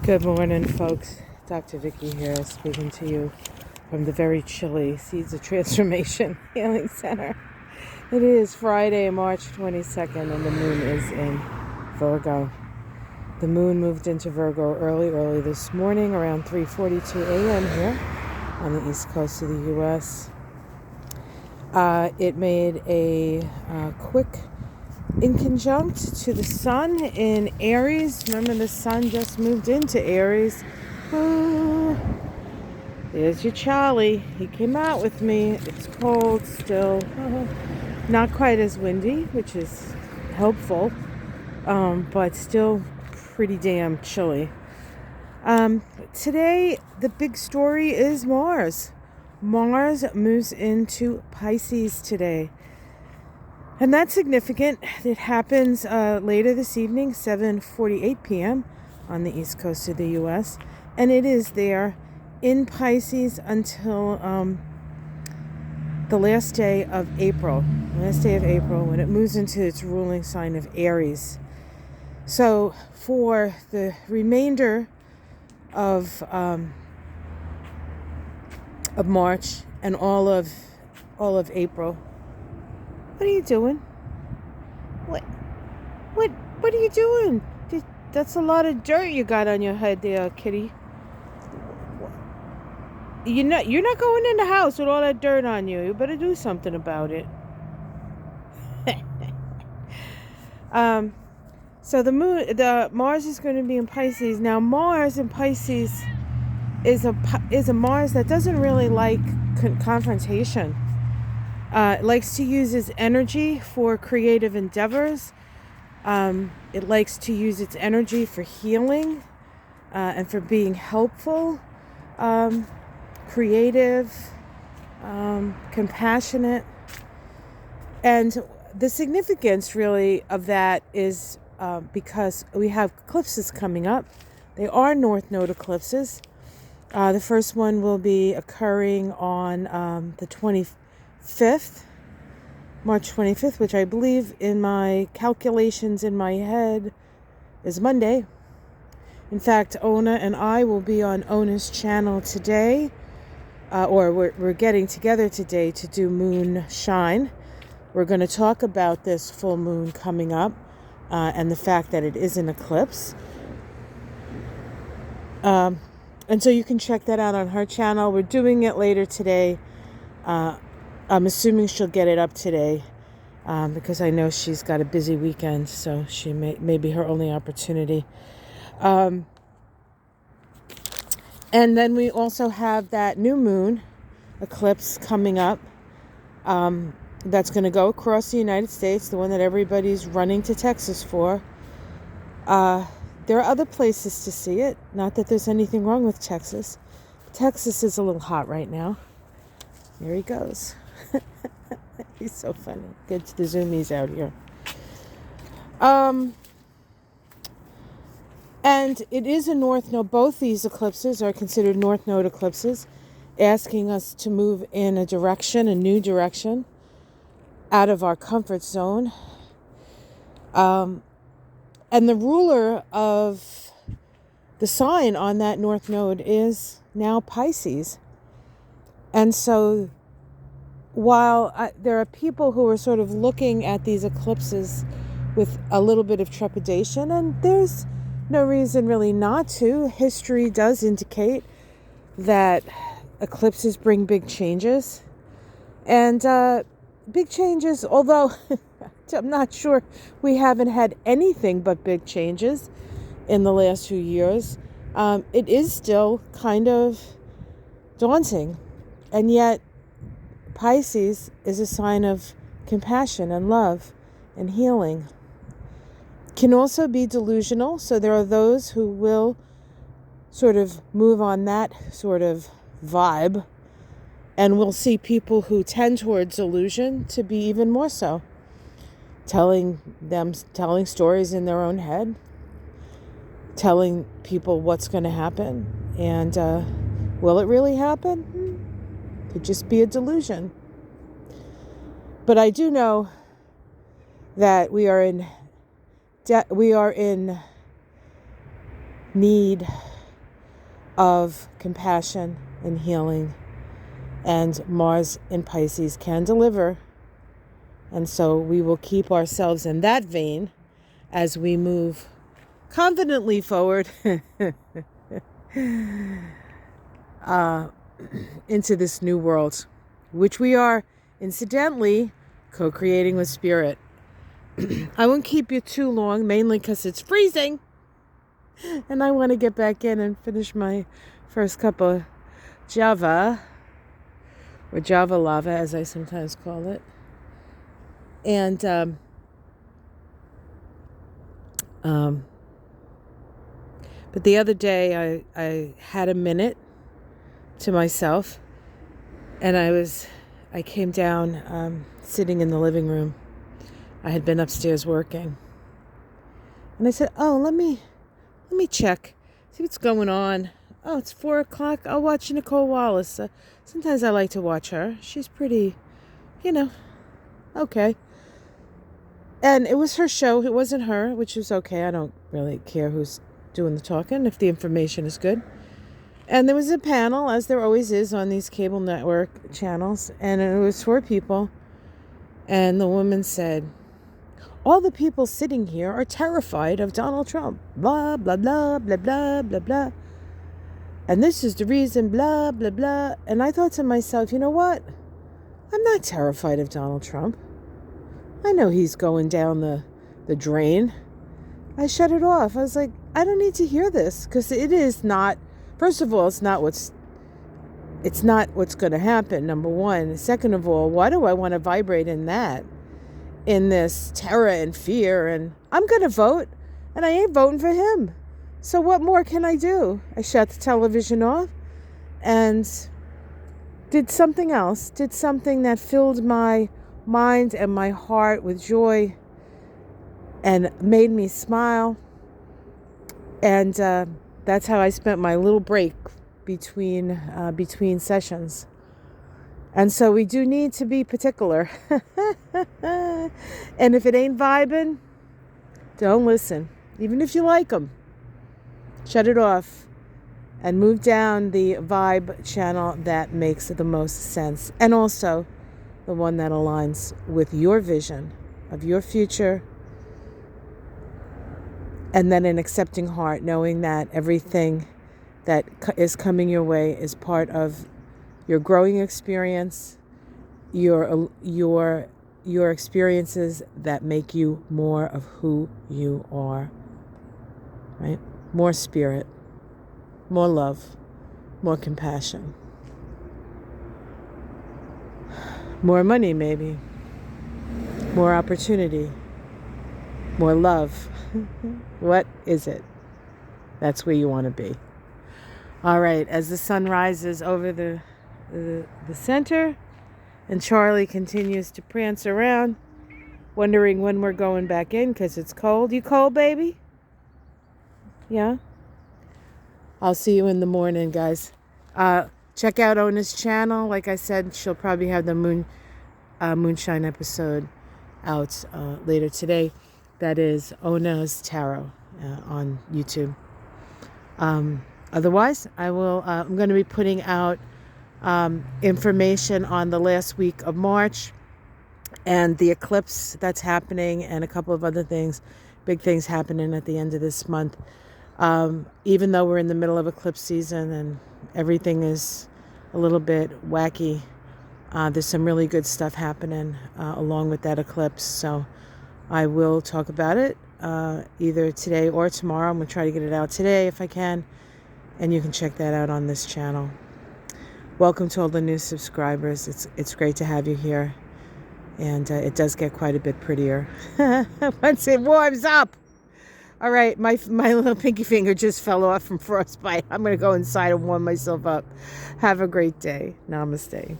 Good morning, folks. Dr. Vicky here, speaking to you from the very chilly Seeds of Transformation Healing Center. It is Friday, March 22nd, and the moon is in Virgo. The moon moved into Virgo early this morning, around 3:42 a.m. here on the east coast of the U.S. It made a quick inconjunct to the sun in Aries. Remember, the sun just moved into Aries. Oh, there's your Charlie. He came out with me. It's cold still. Not quite as windy, which is helpful, but still pretty damn chilly. Today, the big story is Mars. Mars moves into Pisces today. And that's significant. It happens later this evening, 7:48 p.m. on the east coast of the U.S. And it is there in Pisces until the last day of April. When it moves into its ruling sign of Aries. So for the remainder of March and all of April. What are you doing? What are you doing? That's a lot of dirt you got on your head there, kitty. You're not going in the house with all that dirt on you. You better do something about it. So the Mars is going to be in Pisces. Now Mars in Pisces is a Mars that doesn't really like confrontation. It likes to use its energy for creative endeavors. It likes to use its energy for healing and for being helpful, creative, compassionate. And the significance really of that is because we have eclipses coming up. They are North Node eclipses. The first one will be occurring on the 25th, March 25th, which I believe in my calculations in my head is Monday. In fact, Ona and I will be on Ona's channel today, or we're getting together today to do Moon Shine. We're going to talk about this full moon coming up and the fact that it is an eclipse. And so you can check that out on her channel. We're doing it later today. I'm assuming she'll get it up today because I know she's got a busy weekend, so she may be her only opportunity. And then we also have that new moon eclipse coming up that's going to go across the United States, the one that everybody's running to Texas for. There are other places to see it. Not that there's anything wrong with Texas. Texas is a little hot right now. Here he goes. He's so funny. Get the zoomies out here. And it is a North Node. Both these eclipses are considered North Node eclipses, asking us to move in a new direction, out of our comfort zone. And the ruler of the sign on that North Node is now Pisces. And so while there are people who are sort of looking at these eclipses with a little bit of trepidation, and there's no reason really not to. History does indicate that eclipses bring big changes. And big changes, although I'm not sure we haven't had anything but big changes in the last few years, it is still kind of daunting. And yet, Pisces is a sign of compassion and love and healing. Can also be delusional, so there are those who will sort of move on that sort of vibe, and we'll see people who tend towards delusion to be even more so, telling stories in their own head, telling people what's going to happen, and will it really happen? Could just be a delusion. But I do know that we are in need of compassion and healing. And Mars in Pisces can deliver. And so we will keep ourselves in that vein as we move confidently forward into this new world, which we are incidentally co-creating with Spirit. I won't keep you too long, mainly because it's freezing. And I want to get back in and finish my first cup of Java, or Java lava, as I sometimes call it. And but the other day I had a minute to myself, and I came down sitting in the living room. I had been upstairs working, and I said, "Oh, let me check, see what's going on. Oh, it's 4:00. I'll watch Nicole Wallace. Sometimes I like to watch her. She's pretty, okay." And it was her show. It wasn't her, which was okay. I don't really care who's doing the talking if the information is good. And there was a panel, as there always is on these cable network channels, and it was 4 people. And the woman said, "All the people sitting here are terrified of Donald Trump. Blah, blah, blah, blah, blah, blah, blah. And this is the reason, blah, blah, blah." And I thought to myself, you know what? I'm not terrified of Donald Trump. I know he's going down the drain. I shut it off. I was like, I don't need to hear this, because it is not, first of all, it's not what's going to happen, number one. Second of all, why do I want to vibrate in this terror and fear? And I'm going to vote, and I ain't voting for him. So what more can I do? I shut the television off and did something else, did something that filled my mind and my heart with joy and made me smile. And that's how I spent my little break between sessions. And so we do need to be particular. And if it ain't vibing, don't listen. Even if you like them, shut it off and move down the vibe channel that makes the most sense. And also the one that aligns with your vision of your future. And then an accepting heart, knowing that everything that is coming your way is part of your growing experience, your experiences that make you more of who you are, right? More spirit, more love, more compassion, more money maybe, more opportunity, more love. What is it? That's where you want to be. All right, as the sun rises over the center and Charlie continues to prance around, wondering when we're going back in because it's cold. You cold, baby? Yeah? I'll see you in the morning, guys. Check out Ona's channel. Like I said, she'll probably have the Moonshine episode out later today. That is Ona's Tarot on YouTube. Otherwise, I'm going to be putting out information on the last week of March and the eclipse that's happening, and a couple of other things, big things happening at the end of this month. Even though we're in the middle of eclipse season and everything is a little bit wacky, there's some really good stuff happening along with that eclipse. So I will talk about it either today or tomorrow. I'm going to try to get it out today if I can. And you can check that out on this channel. Welcome to all the new subscribers. It's great to have you here. And it does get quite a bit prettier once it warms up. All right, my little pinky finger just fell off from frostbite. I'm going to go inside and warm myself up. Have a great day. Namaste.